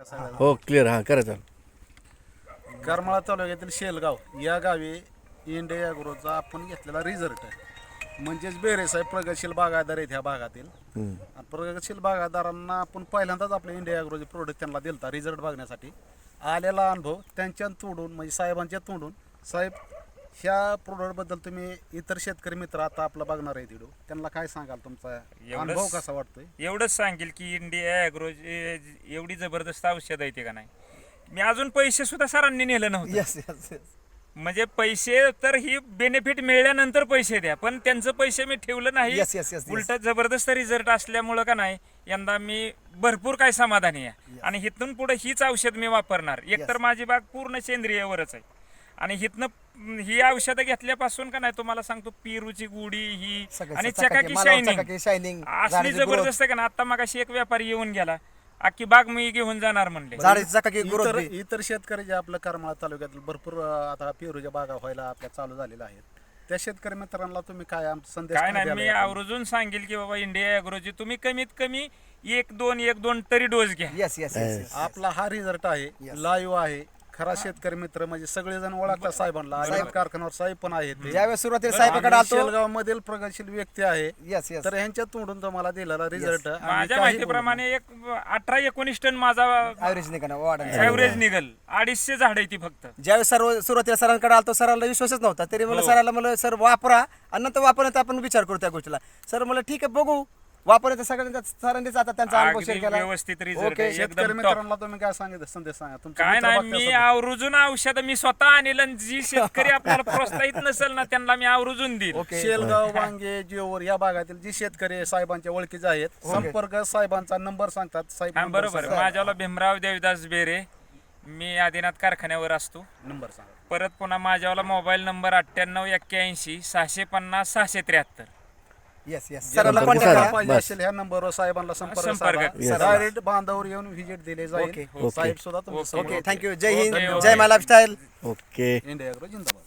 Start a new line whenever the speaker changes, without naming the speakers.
सगळ्या
हो क्लिअर हां करायचं.
करमाळा तालुक्यातील शेलगाव या गावी इंडिया ॲग्रोचा आपण घेतलेला रिझल्ट आहे. म्हणजेच बेरे साहेब प्रगतशील बागायतदार आहेत ह्या भागातील. आणि प्रगतशील बागायतदारांना आपण पहिल्यांदाच आपल्या इंडिया ॲग्रोचे प्रोडक्ट त्यांना दिलता रिझल्ट बघण्यासाठी. आलेला अनुभव त्यांच्या तोंडून म्हणजे साहेबांच्या तोंडून साहेब ह्या प्रोडक्टबद्दल तुम्ही इतर शेतकरी मित्र आता आपला बघणार आहे व्हिडिओ त्यांना काय सांगाल, तुमचा अनुभव कसा वाटतोय?
एवढंच सांगेल की इंडिया ॲग्रो एवढी जबरदस्त औषध आहे ते का नाही. मी अजून पैसे सुद्धा सरांनी नेलं नव्हतं.
Yes yes yes.
म्हणजे पैसे तर ही बेनिफिट मिळाल्यानंतर पैसे द्या, पण त्यांचं पैसे मी ठेवलं नाही.
Yes, yes, yes, yes.
उलट जबरदस्त रिझल्ट असल्यामुळं का नाही यंदा मी भरपूर काय समाधानी आहे. आणि इथून पुढे हीच औषध मी वापरणार. एकतर माझी बाग पूर्ण सेंद्रियवरच आहे आणि हिथनं ही औषधं घेतल्यापासून का नाही तुम्हाला सांगतो पेरूची गुढी ही
सगळं
आणि
चकाकी,
चकाकी
मालावर
शायनिंग
चकाकी, शायनिंग,
असली
झाडाची
जबरदस्त आहे का ना. आता मगाशी एक व्यापारी येऊन गेला, अख्खी बाग मी घेऊन जाणार म्हणले.
झाडाची चकाकी ग्रोथ
इतर इतर शेतकरी जे आपल्या करमाळा तालुक्यातील भरपूर आता पेरूच्या बागा व्हायला आपल्या चालू झालेल्या आहेत, त्या शेतकरी मित्रांना तुम्ही काय संदेश
काय
काय
नाही, मी
द्याल?
आवर्जून सांगेल की बाबा इंडिया ॲग्रोची तुम्ही कमीत कमी एक दोन तरी डोस घ्या.
Yes yes yes.
आपला हा रिझल्ट आहे, लाईव्ह आहे. खरा शेतकरी मित्र म्हणजे सगळेजण ओळखतात साहेबांना. अलिबाग कारखान्यावर साहेब पण आहेत ते.
ज्यावेळेस सुरुवातीला साहेबाकडे आलतो
शेलगाव मधील प्रगतशील व्यक्ती आहे.
Yes yes.
तर ह्यांच्या तोंडून तुम्हाला दिलेला रिझल्ट
माझ्या माहितीप्रमाणे एक 18-19 टन माझा
ऍव्हरेज नाही का वाढ
ॲव्हरेज निघल. 250 झाड आहे ती फक्त.
ज्यावेळेस सुरुवातीला सरांकडे आलतो सरांना विश्वासच नव्हता, तरी मला सरांना म्हणलं सर वापरा आणि नंतर वापरण्याचा आपण विचार करू त्या गोष्टीला. सर म्हणलं ठीक आहे बघू वापरायचं. सगळ्यांचा सरांनीच आता त्यांचा अनुभव
अगदी
शेअर केला.
व्यवस्थित रिझल्ट
Okay.
शेतकरी
एकदम top.
मित्रांना तुम्ही काय सांगितलं संदेश सांगा तुमचे
काय
मित्र
नाही,
बघतात
मी
सध्या.
आवर्जून औषध मी स्वतः आणेल आणि जी शेतकरी आपल्याला प्रोत्साहित नसेल ना त्यांना मी आवर्जून देईल.
Okay.
शेलगाव, वांगे, जिओवर या भागातील जी शेतकरी साहेबांच्या ओळखीचे आहेत, संपर्क साहेबांचा नंबर सांगतात साहेब.
हा बरोबर. माझ्याला भीमराव देवदास बेरे, मी आदिनाथ कारखान्यावर असतो.
नंबर सांगा.
परत पुन्हा माझ्यावाला मोबाईल नंबर 9881 650 673.
Yes yes.
ज्याला
सरांना
कोणाला
कॉन्टॅक्ट करा.
पाहिजे असेल ह्या नंबरवर साहेबांना संपर्क
संपर्क.
साधा. डायरेक्ट बांधावर येऊन व्हिजिट दिले जाईल.
Okay.
साहेब सुद्धा तुमच्या
ओके
समोर
थँक्यू. जय हिंद,
Okay,
जय माय लाईफस्टाईल.
ओके.
इंडिया ॲग्रो जिंदाबाद.